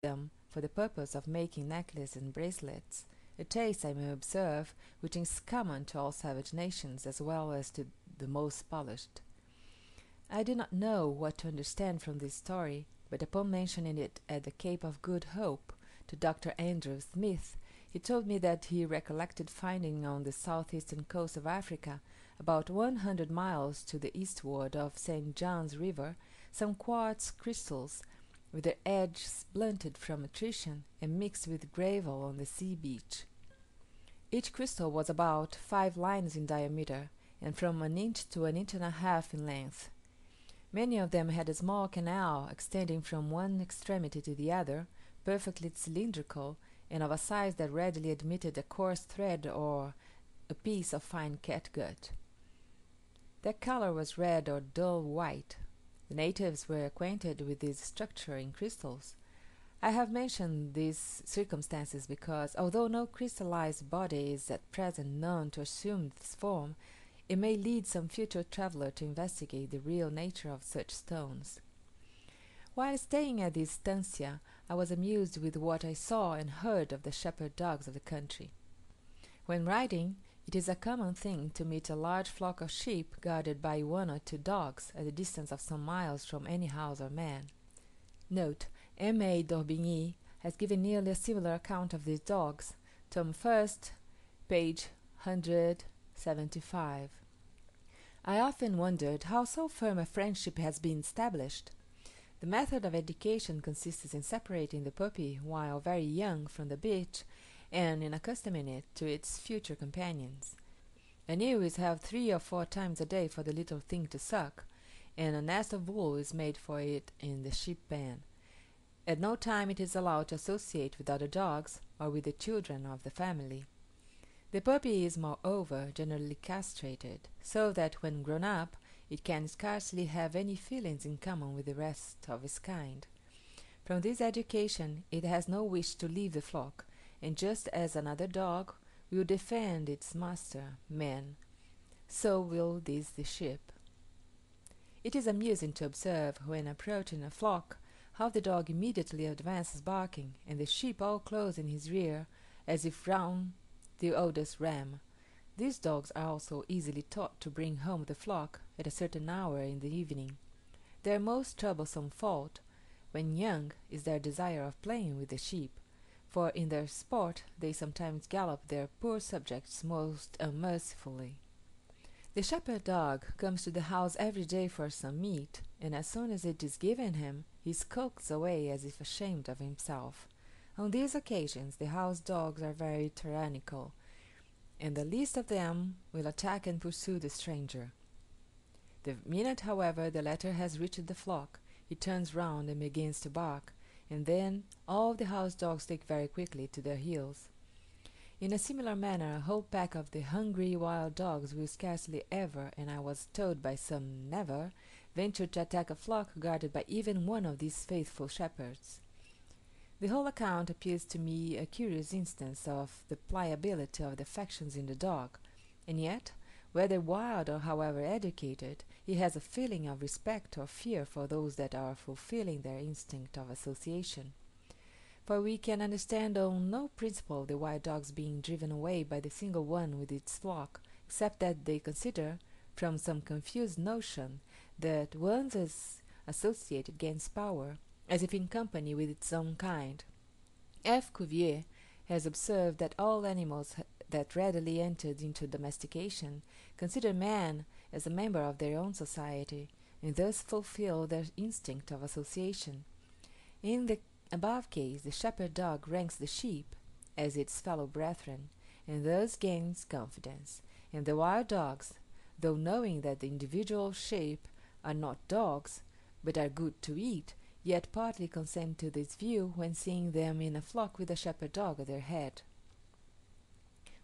them for the purpose of making necklaces and bracelets, a taste, I may observe, which is common to all savage nations as well as to the most polished. I did not know what to understand from this story, but upon mentioning it at the Cape of Good Hope to Dr. Andrew Smith, he told me that he recollected finding on the southeastern coast of Africa, about 100 miles to the eastward of St. John's River, some quartz crystals with their edges blunted from attrition and mixed with gravel on the sea beach. Each crystal was about 5 lines in diameter and from an inch to an inch and a half in length. Many of them had a small canal extending from one extremity to the other, perfectly cylindrical, and of a size that readily admitted a coarse thread or a piece of fine catgut. Their color was red or dull white. The natives were acquainted with this structure in crystals. I have mentioned these circumstances because, although no crystallized body is at present known to assume this form, it may lead some future traveler to investigate the real nature of such stones. While staying at this estancia, I was amused with what I saw and heard of the shepherd dogs of the country. When riding, it is a common thing to meet a large flock of sheep guarded by 1 or 2 dogs at a distance of some miles from any house or man. Note: M. A. d'Orbigny has given nearly a similar account of these dogs. Tom First, page 175. I often wondered how so firm a friendship has been established. The method of education consists in separating the puppy while very young from the bitch and in accustoming it to its future companions. An ewe is held 3 or 4 times a day for the little thing to suck, and a nest of wool is made for it in the sheep pen. At no time it is allowed to associate with other dogs or with the children of the family. The puppy is, moreover, generally castrated, so that when grown up it can scarcely have any feelings in common with the rest of its kind. From this education it has no wish to leave the flock, and just as another dog will defend its master, man, so will this the sheep. It is amusing to observe, when approaching a flock, how the dog immediately advances barking, and the sheep all close in his rear, as if round the oldest ram. These dogs are also easily taught to bring home the flock at a certain hour in the evening. Their most troublesome fault, when young, is their desire of playing with the sheep, for in their sport they sometimes gallop their poor subjects most unmercifully. The shepherd dog comes to the house every day for some meat, and as soon as it is given him, he skulks away as if ashamed of himself. On these occasions the house dogs are very tyrannical, and the least of them will attack and pursue the stranger. The minute, however, the latter has reached the flock, he turns round and begins to bark, and then all the house dogs take very quickly to their heels. In a similar manner, a whole pack of the hungry wild dogs will scarcely ever, and I was told by some never, venture to attack a flock guarded by even one of these faithful shepherds. The whole account appears to me a curious instance of the pliability of the affections in the dog, and yet, whether wild or however educated, he has a feeling of respect or fear for those that are fulfilling their instinct of association. For we can understand on no principle the wild dogs being driven away by the single one with its flock, except that they consider, from some confused notion, that one is associated gains power, as if in company with its own kind. F. Cuvier has observed that all animals that readily entered into domestication consider man as a member of their own society, and thus fulfill their instinct of association. In the above case, the shepherd dog ranks the sheep as its fellow brethren, and thus gains confidence; and the wild dogs, though knowing that the individual sheep are not dogs, but are good to eat, yet partly consent to this view when seeing them in a flock with a shepherd dog at their head.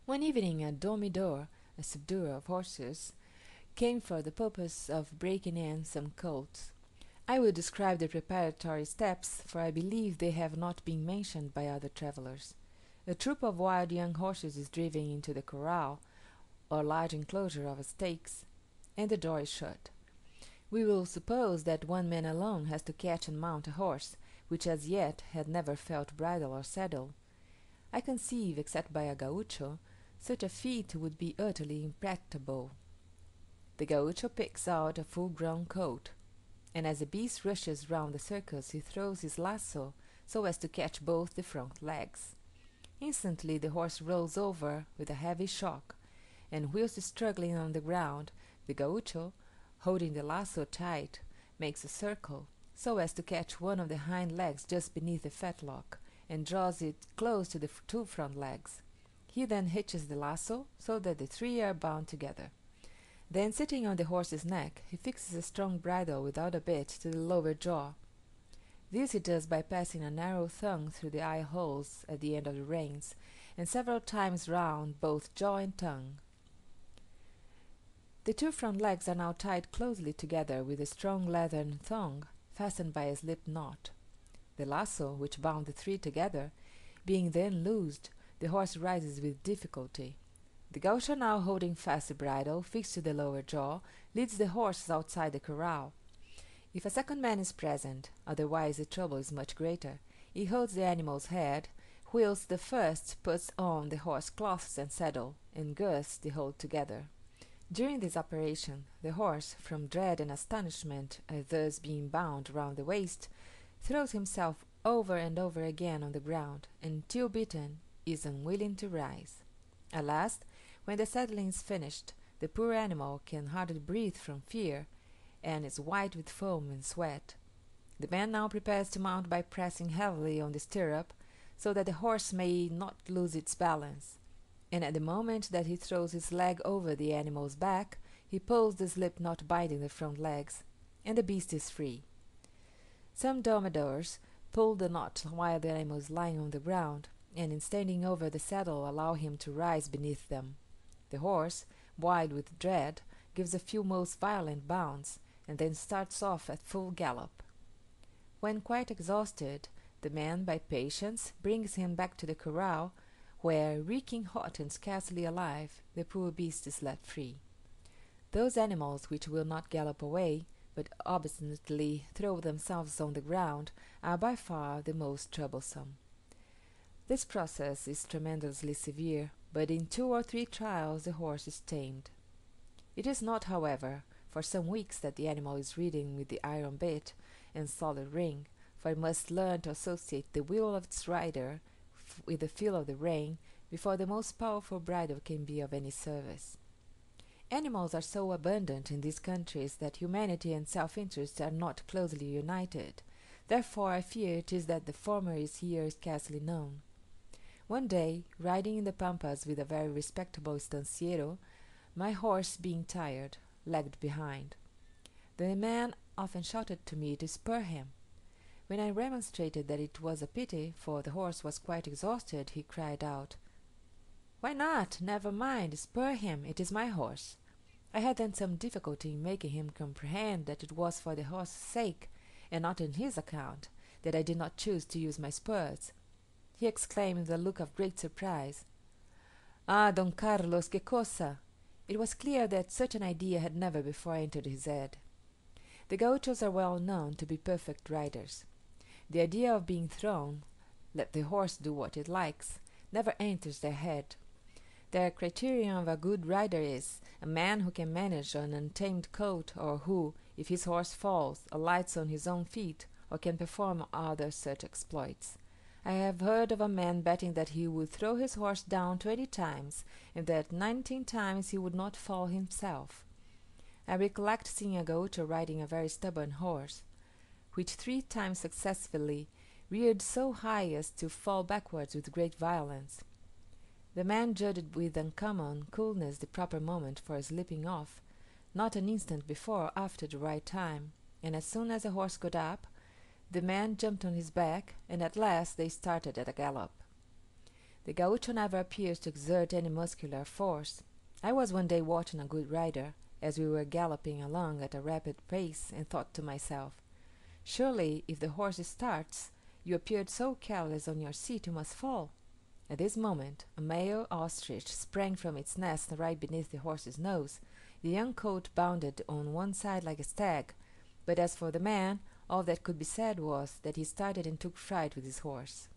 One evening a dormidor, a subduer of horses, came for the purpose of breaking in some colts. I will describe the preparatory steps, for I believe they have not been mentioned by other travellers. A troop of wild young horses is driven into the corral, or large enclosure of stakes, and the door is shut. We will suppose that one man alone has to catch and mount a horse, which as yet had never felt bridle or saddle. I conceive, except by a gaucho, such a feat would be utterly impracticable. The gaucho picks out a full-grown colt, and as the beast rushes round the circus he throws his lasso so as to catch both the front legs. Instantly the horse rolls over with a heavy shock, and whilst struggling on the ground, the gaucho, holding the lasso tight, makes a circle, so as to catch one of the hind legs just beneath the fetlock, and draws it close to the two front legs. He then hitches the lasso, so that the three are bound together. Then, sitting on the horse's neck, he fixes a strong bridle without a bit to the lower jaw. This he does by passing a narrow thong through the eye holes at the end of the reins, and several times round both jaw and tongue. The two front legs are now tied closely together with a strong leathern thong fastened by a slip knot. The lasso, which bound the three together, being then loosed, the horse rises with difficulty. The gaucho, now holding fast the bridle fixed to the lower jaw, leads the horses outside the corral. If a second man is present, otherwise the trouble is much greater, he holds the animal's head, whilst the first puts on the horse cloths and saddle, and girths the whole together. During this operation, the horse, from dread and astonishment at thus being bound round the waist, throws himself over and over again on the ground, and till beaten is unwilling to rise. At last, when the saddling is finished, the poor animal can hardly breathe from fear, and is white with foam and sweat. The man now prepares to mount by pressing heavily on the stirrup, so that the horse may not lose its balance, and at the moment that he throws his leg over the animal's back, he pulls the slip knot binding the front legs, and the beast is free. Some domidors pull the knot while the animal is lying on the ground, and in standing over the saddle allow him to rise beneath them. The horse, wild with dread, gives a few most violent bounds, and then starts off at full gallop. When quite exhausted, the man, by patience, brings him back to the corral, where, reeking hot and scarcely alive, the poor beast is let free. Those animals which will not gallop away, but obstinately throw themselves on the ground, are by far the most troublesome. This process is tremendously severe, but in 2 or 3 trials the horse is tamed. It is not, however, for some weeks that the animal is ridden with the iron bit and solid ring, for it must learn to associate the will of its rider with the feel of the rein before the most powerful bridle can be of any service. Animals are so abundant in these countries that humanity and self-interest are not closely united. Therefore, I fear it is that the former is here scarcely known. One day, riding in the pampas with a very respectable estanciero, my horse being tired, lagged behind. The man often shouted to me to spur him. When I remonstrated that it was a pity, for the horse was quite exhausted, he cried out, "Why not? Never mind, spur him, it is my horse." I had then some difficulty in making him comprehend that it was for the horse's sake, and not on his account, that I did not choose to use my spurs. He exclaimed with a look of great surprise, "Ah, Don Carlos, que cosa!" It was clear that such an idea had never before entered his head. The gauchos are well known to be perfect riders. The idea of being thrown, let the horse do what it likes, never enters their head. Their criterion of a good rider is, a man who can manage an untamed colt, or who, if his horse falls, alights on his own feet, or can perform other such exploits. I have heard of a man betting that he would throw his horse down 20 times, and that 19 times he would not fall himself. I recollect seeing a gaucho riding a very stubborn horse, which 3 times successively reared so high as to fall backwards with great violence. The man judged with uncommon coolness the proper moment for slipping off, not an instant before or after the right time, and as soon as the horse got up, the man jumped on his back, and at last they started at a gallop. The gaucho never appears to exert any muscular force. I was one day watching a good rider, as we were galloping along at a rapid pace, and thought to myself, "Surely, if the horse starts, you appeared so careless on your seat you must fall." At this moment a male ostrich sprang from its nest right beneath the horse's nose. The young colt bounded on one side like a stag, but as for the man, All that could be said was that he started and took fright with his horse.